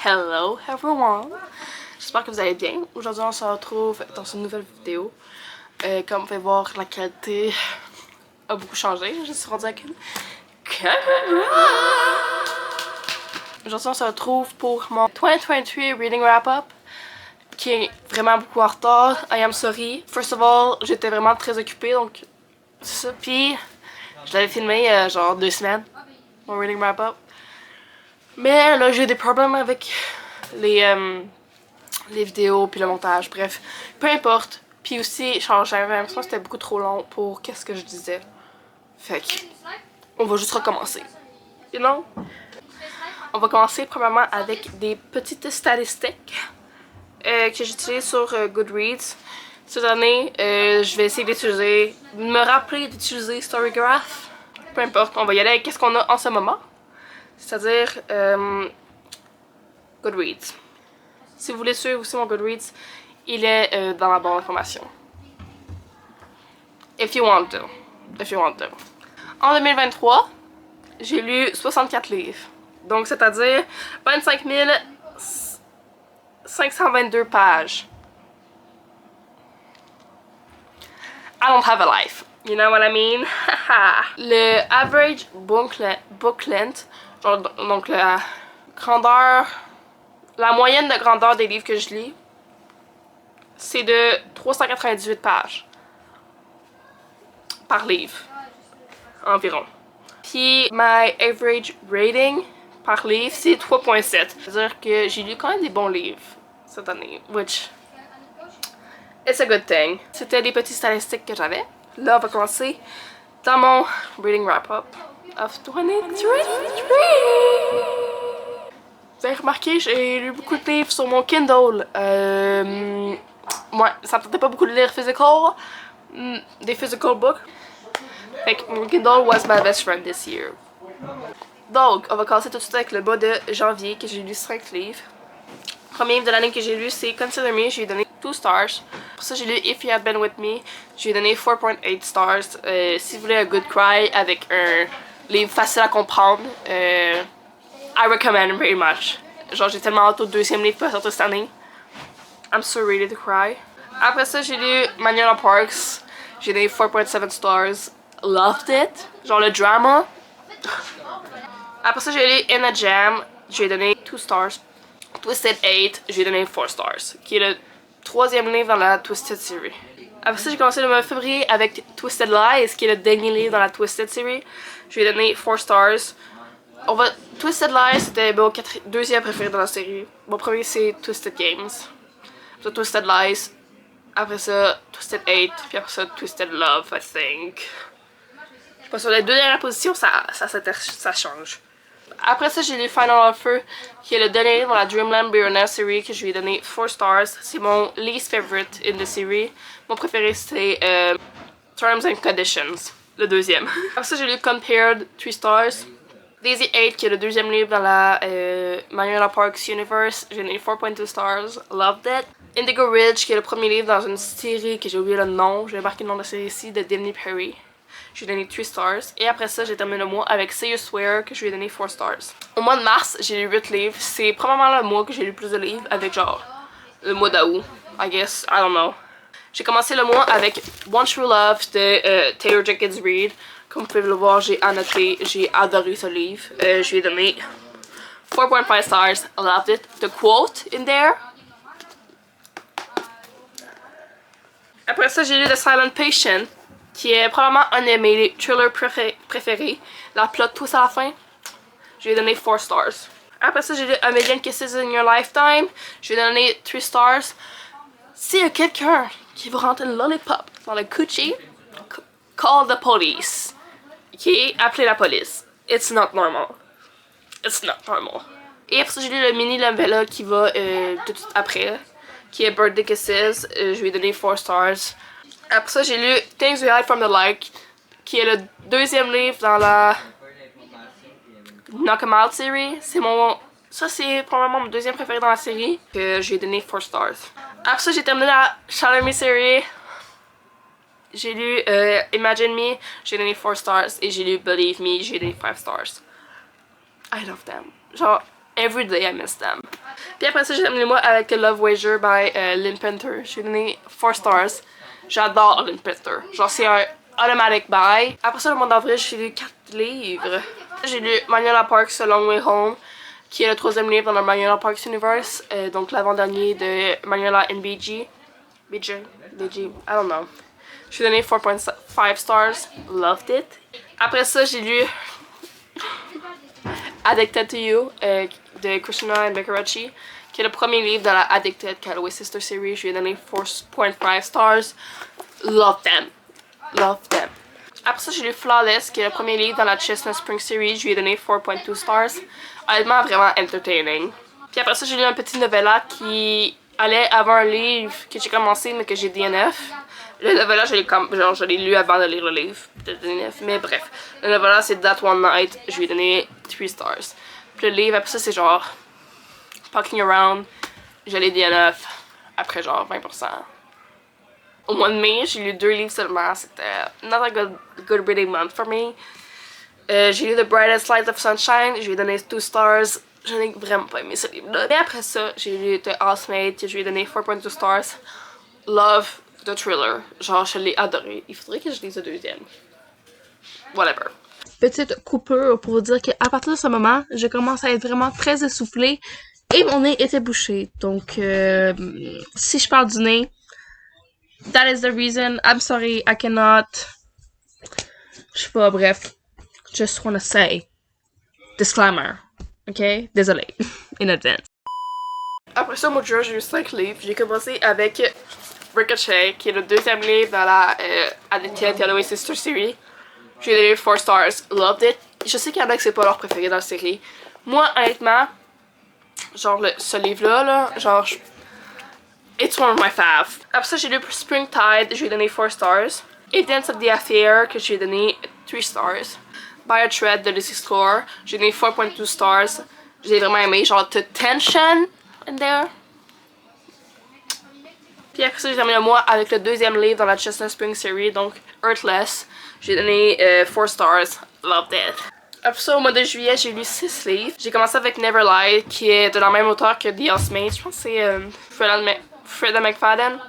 Hello everyone! J'espère que vous allez bien. Aujourd'hui on se retrouve dans une nouvelle vidéo. Comme vous pouvez voir, la qualité a beaucoup changé. Je suis rendue avec une caméra. Aujourd'hui on se retrouve pour mon 2023 Reading Wrap-Up qui est vraiment beaucoup en retard. I am sorry. First of all, j'étais vraiment très occupée donc c'est ça. Puis je l'avais filmé genre 2 semaines, mon Reading Wrap-Up. Mais là j'ai des problèmes avec les vidéos puis le montage, bref, peu importe. Puis aussi, j'avais l'impression que c'était beaucoup trop long pour qu'est-ce que je disais. Fait que, on va juste recommencer. You know? On va commencer premièrement avec des petites statistiques que j'utilise sur Goodreads. Cette année, je vais essayer d'utiliser, me rappeler d'utiliser Storygraph. Peu importe, on va y aller avec qu'est-ce qu'on a en ce moment. C'est-à-dire Goodreads. Si vous voulez suivre aussi mon Goodreads, il est dans la barre d'informations. If you want to. If you want to. En 2023, j'ai lu 64 livres. Donc, c'est-à-dire 25 522 pages. I don't have a life. You know what I mean? Le average book length, donc la grandeur, la moyenne de grandeur des livres que je lis, c'est de 398 pages par livre, environ. Puis, my average rating par livre, c'est 3.7. C'est-à-dire que j'ai lu quand même des bons livres cette année, which it's a good thing. C'était des petites statistiques que j'avais. Là, on va commencer dans mon reading wrap-up of 2023. Vous avez remarqué, j'ai lu beaucoup de livres sur mon Kindle. Ouais, ça me tentait pas beaucoup de lire des physical books. Fait que mon Kindle was my best friend this year. Donc, on va commencer tout de suite avec le bas de janvier, que j'ai lu 5 livres. Le premier livre de l'année que j'ai lu, c'est Consider Me, j'ai donné 2 stars. Pour ça, j'ai lu If You Had Been With Me, j'ai donné 4.8 stars. Si vous voulez un good cry avec un livre facile à comprendre, I recommend very much. Genre, j'ai tellement hâte au deuxième livre qui va sortir cette année. I'm so ready to cry. Après ça, j'ai lu Manuela Parks. J'ai donné 4.7 stars. Loved it. Genre le drama. Après ça, j'ai lu In a Jam. J'ai donné 2 stars. Twisted 8. J'ai donné 4 stars. Qui est le 3e livre dans la Twisted Series. Après ça, j'ai commencé le mois de février avec Twisted Lies, qui est le dernier livre dans la Twisted Series. J'ai donné 4 stars. Twisted Lies, c'était mon deuxième préféré dans la série. Mon premier, c'est Twisted Games. Après ça, Twisted Lies. Après ça, Twisted 8. Puis après ça, Twisted Love, I think. Je sais pas, sur les 2 dernières positions, ça change. Après ça, j'ai lu Final Offer, qui est le dernier livre dans la Dreamland Billionaire Series, que je lui ai donné 4 stars. C'est mon least favorite in the series. Mon préféré, c'est Terms and Conditions, le deuxième. Après ça, j'ai lu Compared, 3 stars. Daisy 8, qui est le 2e livre dans la Manuela Parks Universe, j'ai donné 4.2 stars, loved it. Indigo Ridge, qui est le premier livre dans une série que j'ai oublié le nom, j'ai marqué le nom de la série ici, de Dimney Perry. J'ai donné 3 stars. Et après ça, j'ai terminé le mois avec Say You Swear, que je lui ai donné 4 stars. Au mois de mars, j'ai lu 8 livres. C'est probablement le mois que j'ai lu plus de livres, avec genre le mois d'août, I guess, I don't know. J'ai commencé le mois avec One True Love de Taylor Jenkins Reid. Comme vous pouvez le voir, j'ai annoté, j'ai adoré ce livre. Je lui ai donné 4.5 stars, I loved it. The quote in there. Après ça, j'ai lu The Silent Patient, qui est probablement un de mes thrillers préférés. La plot twist à la fin, je lui ai donné 4 stars. Après ça, j'ai lu A Million Kisses in Your Lifetime, je lui ai donné 3 stars. S'il y a quelqu'un qui vous rentre une lollipop dans le coochie, call the police. Ok, appelez la police. It's not normal. It's not normal. Et après ça, j'ai lu le mini novella qui va tout de suite après, qui est Birthday Kisses. Je lui ai donné 4 stars. Après ça, j'ai lu Things We Hide From The Light, qui est le 2e livre dans la Knock 'Em Out series. Ça, c'est probablement mon 2e préféré dans la série, que j'ai donné 4 stars. Après ça, j'ai terminé la Shadow Me série. J'ai lu Imagine Me, j'ai donné 4 stars. Et j'ai lu Believe Me, j'ai donné 5 stars. I love them. Genre, every day I miss them. Puis après ça, j'ai terminé moi avec Love Wager by Lynn Panther. J'ai donné 4 stars. J'adore Lynn Panther. Genre, c'est un automatic buy. Après ça, le mois d'avril, j'ai lu 4 livres. J'ai lu Magnolia Parks A Long Way Home, qui est le 3e livre dans le Magnolia Parks Universe. Donc l'avant-dernier de Magnolia and BG. BG, I don't know. J'ai donné 4.5 stars. Loved it. Après ça, j'ai lu Addicted to You de Christina and Becca Ritchie, qui est le premier livre dans la Addicted Calloway Sister Series. Je lui ai donné 4.5 stars. Love them. Love them. Après ça, j'ai lu Flawless, qui est le premier livre dans la Chestnut Spring Series. Je lui ai donné 4.2 stars. Honnêtement, vraiment entertaining. Puis après ça, j'ai lu un petit novella qui allait avant un livre que j'ai commencé, mais que j'ai DNF. Le novella, je l'ai lu avant de lire le livre de DNF. Mais bref, le novella, c'est That One Night. Je lui ai donné 3 stars. Puis le livre, après ça, c'est genre Fucking Around. Je l'ai DNF après genre 20%. Au mois de mai, j'ai lu 2 livres seulement. C'était not a good reading month for me. J'ai lu The Brightest Light of Sunshine. Je lui ai donné 2 stars. Je n'ai vraiment pas aimé ce livre-là. Mais après ça, j'ai lu The Housemaid. Je lui ai donné 4.2 stars. Love the thriller. Genre, je l'ai adoré. Il faudrait que je lise le 2e. Whatever. Petite coupure pour vous dire qu'à partir de ce moment, je commence à être vraiment très essoufflée et mon nez était bouché. Donc, si je parle du nez, that is the reason. I'm sorry, I cannot. Je sais pas, bref. Just wanna say. Disclaimer. Ok? Désolé. In advance. Après ça, au mois de juin, j'ai eu 5 livres. J'ai commencé avec Ricochet, qui est le 2e livre dans la Addicted Calloway Sister Series. J'ai donné 4 stars. Loved it. Je sais qu'il y en a que c'est pas leur préféré dans la série. Moi, honnêtement, genre, ce livre-là, là, genre, it's one of my faves. Après ça, j'ai lu Springtide, je lui ai donné 4 stars. Evidence of the Affair, que j'ai donné 3 stars. By a Thread de Lucy Score, j'ai donné 4.2 stars. J'ai vraiment aimé, genre, the tension in there. Puis après ça, j'ai terminé le mois avec le 2e livre dans la Chestnut Spring Series, donc Earthless. J'ai donné 4 stars. Loved it. Après ça, au mois de juillet, j'ai lu 6 livres. J'ai commencé avec Never Lie, qui est de la même auteur que The Housemaid. Je pense que c'est Freda McFadden.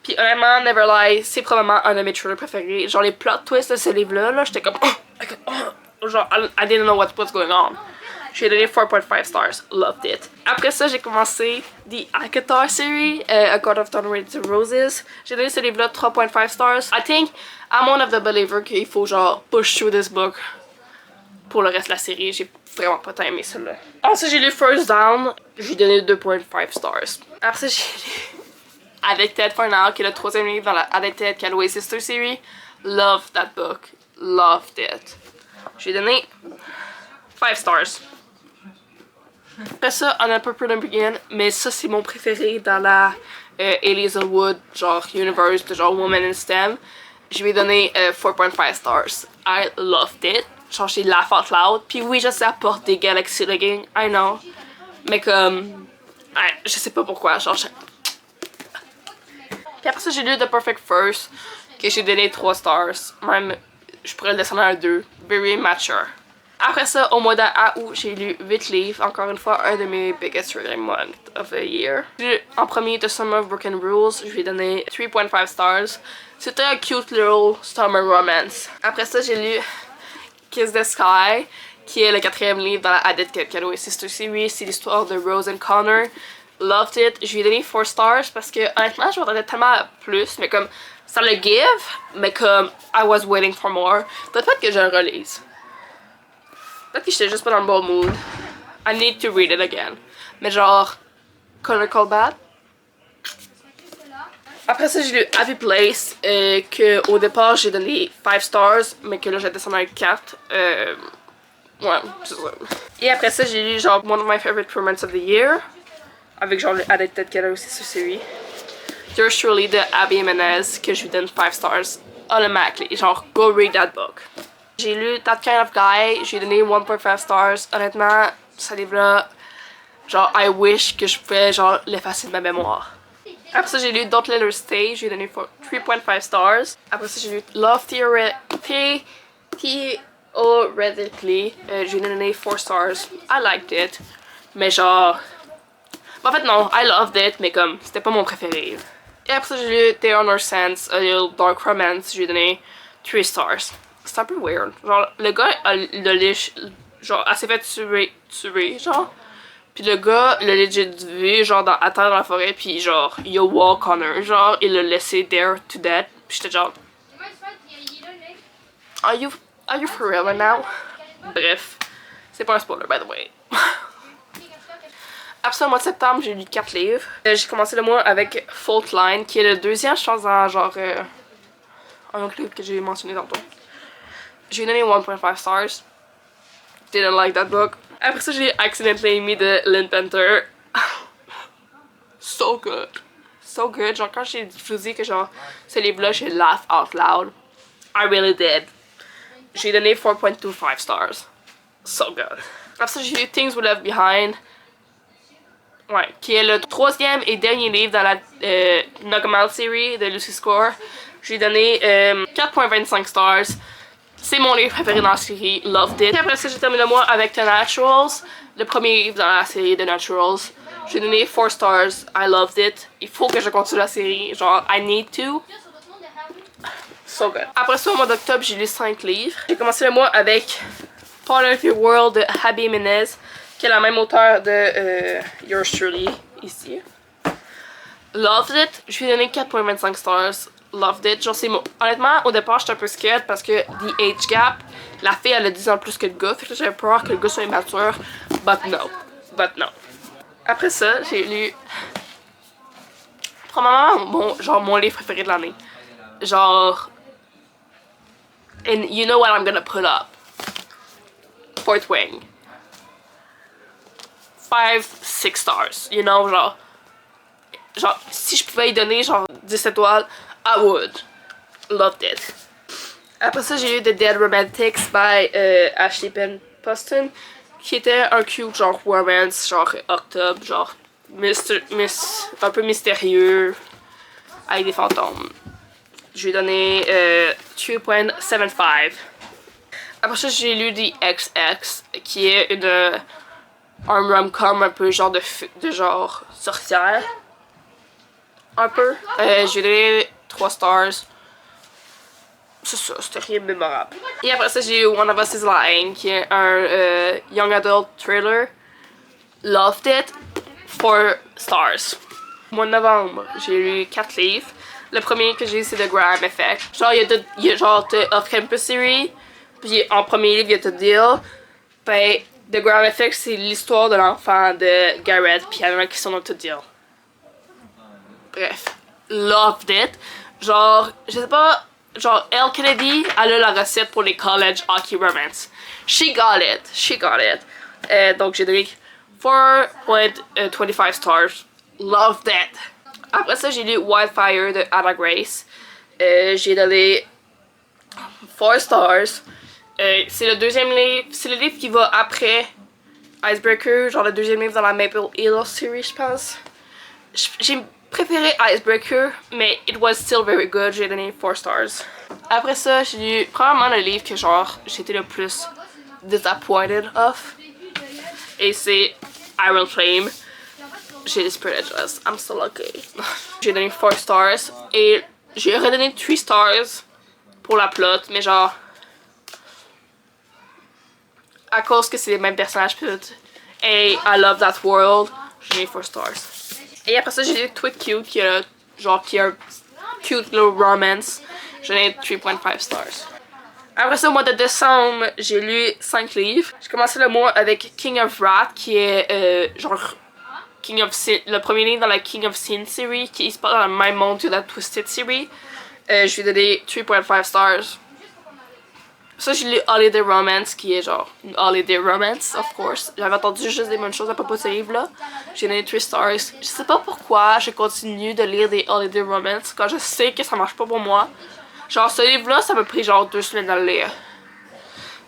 Puis honnêtement, Never Lie, c'est probablement un de mes thrillers préférés. Genre les plot twists de ce livre-là, là, j'étais comme genre, I didn't know what's going on. J'ai donné 4.5 stars. Loved it. Après ça, j'ai commencé The ACOTAR series, A God of Thunder and Roses. J'ai donné ce livre-là 3.5 stars. I think I'm one of the believers qu'il faut genre push through this book pour le reste de la série. J'ai vraiment pas tant aimé celle-là. Ensuite, j'ai lu First Down. J'ai donné 2.5 stars. Après ça, j'ai lu Addicted for Now, qui est le 3e livre dans la Addicted Calloway Sister Series. Loved that book. Loved it. J'ai donné 5 stars. Après ça, On a Purple and Begin, mais ça c'est mon préféré dans la Eliza Wood, genre universe, de genre Woman in STEM. Je lui ai donné 4.5 stars. I loved it. Genre j'ai laugh out loud. Puis oui, je sais, elle porte des Galaxy leggings, I know. Mais comme, je sais pas pourquoi, genre Puis après ça, j'ai lu The Perfect First, que j'ai donné 3 stars. Même, je pourrais le descendre à 2. Very mature. Après ça, au mois d'août, j'ai lu 8 livres. Encore une fois, un de mes biggest reading months of the year. J'ai lu en premier The Summer of Broken Rules. Je lui ai donné 3.5 stars. C'était un cute little summer romance. Après ça, j'ai lu Kiss the Sky, qui est le 4e livre dans la Addicted Calloway Sister Series. C'est l'histoire de Rose and Connor. Loved it. Je lui ai donné 4 stars parce que honnêtement, je m'attendais tellement à plus, mais comme ça le give, mais comme I was waiting for more. Peut-être que je le relise. Peut-être que j'étais juste pas dans le bon mood. I need to read it again. Mais genre, Connor Colbad. Après ça, j'ai lu Happy Place, que au départ j'ai donné 5 stars, mais que là j'ai descendu à 4. Ouais, c'est ça. Et après ça, j'ai lu genre One of My Favorite Romance of the Year, avec genre le Addicted Calloway Sister Series. Yours Truly de Abby Jimenez, que je lui donne 5 stars automatically. Genre, go read that book. J'ai lu That Kind of Guy, j'ai donné 1.5 stars. Honnêtement, ce livre-là, genre, I wish que je pouvais genre l'effacer de ma mémoire. Après ça, j'ai lu Don't Let Her Stay, j'ai donné 3.5 stars. Après ça, j'ai lu Love Theoretically, j'ai donné 4 stars. I liked it. Mais genre, En fait, non, I loved it, mais comme, c'était pas mon préféré. Et après ça, j'ai lu The Honor Sense, A Little Dark Romance, j'ai donné 3 stars. C'est un peu weird. Genre, le gars, le lich, genre, elle s'est fait tuer, genre. Puis le gars l'a legit vu, genre, à terre dans la forêt, puis genre, il a walk on her, genre, il l'a laissé there to death. Puis j'étais genre, are you for real right now? Bref, c'est pas un spoiler, by the way. Après ça, au mois de septembre, j'ai lu 4 livres. J'ai commencé le mois avec Fault Line, qui est le deuxième, je pense, dans genre un autre livre que j'ai mentionné tantôt. J'ai donné 1.5 stars. Didn't like that book. Après ça, j'ai Accidentally Me de Lynn Panther. So good. So good. Genre, quand je vous dis que genre, ce livre-là, j'ai laugh out loud. I really did. J'ai donné 4.25 stars. So good. Après ça, j'ai eu Things We Left Behind. Ouais, qui est le troisième et dernier livre dans la Knock 'em Out série de Lucy Score. J'ai donné 4.25 stars. C'est mon livre préféré dans la série, loved it. Et après ça, j'ai terminé le mois avec The Naturals, le premier livre dans la série The Naturals. J'ai donné 4 stars, I loved it. Il faut que je continue la série, genre, I need to. So good. Après ça, au mois d'octobre, j'ai lu 5 livres. J'ai commencé le mois avec Part of Your World de Javi Menez, qui est la même auteure de Yours Truly, ici. Loved it. Je lui ai donné 4.25 stars. Loved it. Genre, c'est honnêtement, au départ, j'étais un peu scared parce que The Age Gap, la fille, elle a 10 ans de plus que le gars. Fait que j'avais peur que le gars soit immature. But no. But no. Après ça, j'ai lu probablement mon livre préféré de l'année. Genre, and you know what I'm gonna put up. Fourth Wing. 5, 6 stars. You know, genre, si je pouvais y donner genre 10 étoiles, I would. Loved it. Après ça, j'ai lu The Dead Romantics by Ashley Penn Poston, qui était un cute genre romance, genre octobre, genre un peu mystérieux, avec des fantômes. Je lui ai donné 2.75. Après ça, j'ai lu The XX, qui est un rom-com un peu genre de genre sorcière. Un peu. J'ai donné 3 stars. C'est ça, c'était rien de mémorable. Et après ça, j'ai eu One of Us is Lying, qui est un young adult thriller. Loved it. 4 stars. Au mois de novembre, j'ai lu 4 livres. Le premier que j'ai lu, c'est The Graham Effect. Genre, il y a genre The Off-Campus Series. Puis en premier livre, il y a The Deal. Ben, The Graham Effect, c'est l'histoire de l'enfant de Garrett. Puis il y en a qui sont dans The Deal. Bref, loved it. Genre, je sais pas, genre, Elle Kennedy, elle a la recette pour les college hockey romance. She got it. Donc j'ai donné 4.25 stars. Loved it. Après ça, j'ai lu Wildfire de Anna Grace. J'ai donné 4 stars. C'est le deuxième livre, c'est le livre qui va après Icebreaker, genre le deuxième livre dans la Maple Hill series, je pense. J'ai préféré Icebreaker, mais it was still very good. J'ai donné 4 stars. Après ça, j'ai lu probablement le livre que genre j'étais le plus disappointed of. Et c'est Iron Flame. J'ai Desperate Edges. I'm so lucky. J'ai donné 4 stars. Et j'ai redonné 3 stars pour la plot, mais genre à cause que c'est les mêmes personnages pis tout. Et I love that world. J'ai donné 4 stars. Et après ça, j'ai lu Twit Cute, qui est un cute little romance. J'ai donné 3.5 stars. Après ça, au mois de décembre, j'ai lu 5 livres. J'ai commencé le mois avec King of Wrath, qui est genre King of Sin, le premier livre dans la King of Sin series, qui se passe dans le même monde que la Twisted series. Je lui ai donné 3.5 stars. Ça, j'ai lu Holiday Romance, qui est genre une Holiday Romance, of course. J'avais entendu juste des bonnes choses à propos de ce livre-là. J'ai donné 3 stars. Je sais pas pourquoi je continue de lire des Holiday Romance quand je sais que ça marche pas pour moi. Genre, ce livre-là, ça m'a pris genre 2 semaines à le lire.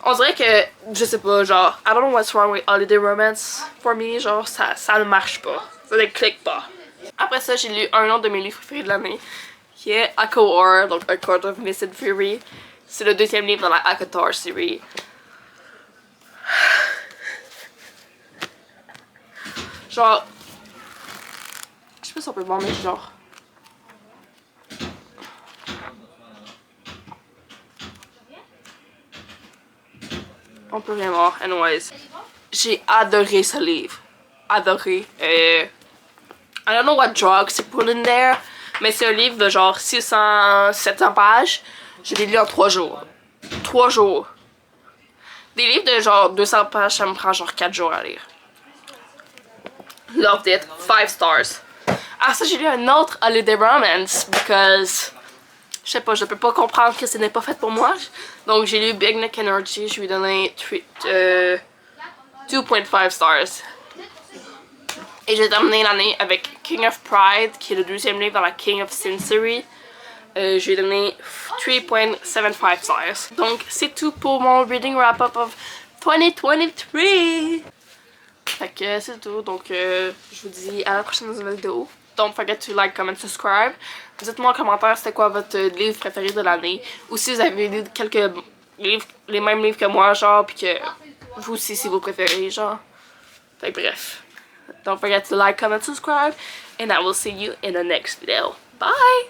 On dirait que, je sais pas, genre, I don't know what's wrong with Holiday Romance for me. Genre, ça ne marche pas. Ça ne clique pas. Après ça, j'ai lu un autre de mes livres préférés de l'année, qui est ACOTAR, donc A Court of Mist and Fury. C'est le deuxième livre dans la ACOTAR série. Genre, sais pas si on peut voir, mais genre. On peut rien voir, anyways. J'ai adoré ce livre. Adoré. I don't know what drugs they put in there, mais c'est un livre de genre 600-700 pages. Je l'ai lu en 3 jours. 3 jours. Des livres de genre 200 pages, ça me prend genre 4 jours à lire. Loved it. 5 stars. Ah, ça, j'ai lu un autre Holiday Romance, because je sais pas, je peux pas comprendre que ce n'est pas fait pour moi. Donc, j'ai lu Big Nick Energy, je lui ai donné 2.5 stars. Et j'ai terminé l'année avec King of Pride, qui est le 2e livre dans la King of Sensory. Je lui ai donné 3.75 stars. Donc, c'est tout pour mon reading wrap-up of 2023. Fait que c'est tout. Donc, je vous dis à la prochaine vidéo. Don't forget to like, comment, subscribe. Dites-moi en commentaire c'était quoi votre livre préféré de l'année. Ou si vous avez lu quelques livres, les mêmes livres que moi, genre, puis que vous aussi c'est vos préférés, genre. Fait que bref. Don't forget to like, comment, subscribe. And I will see you in the next video. Bye!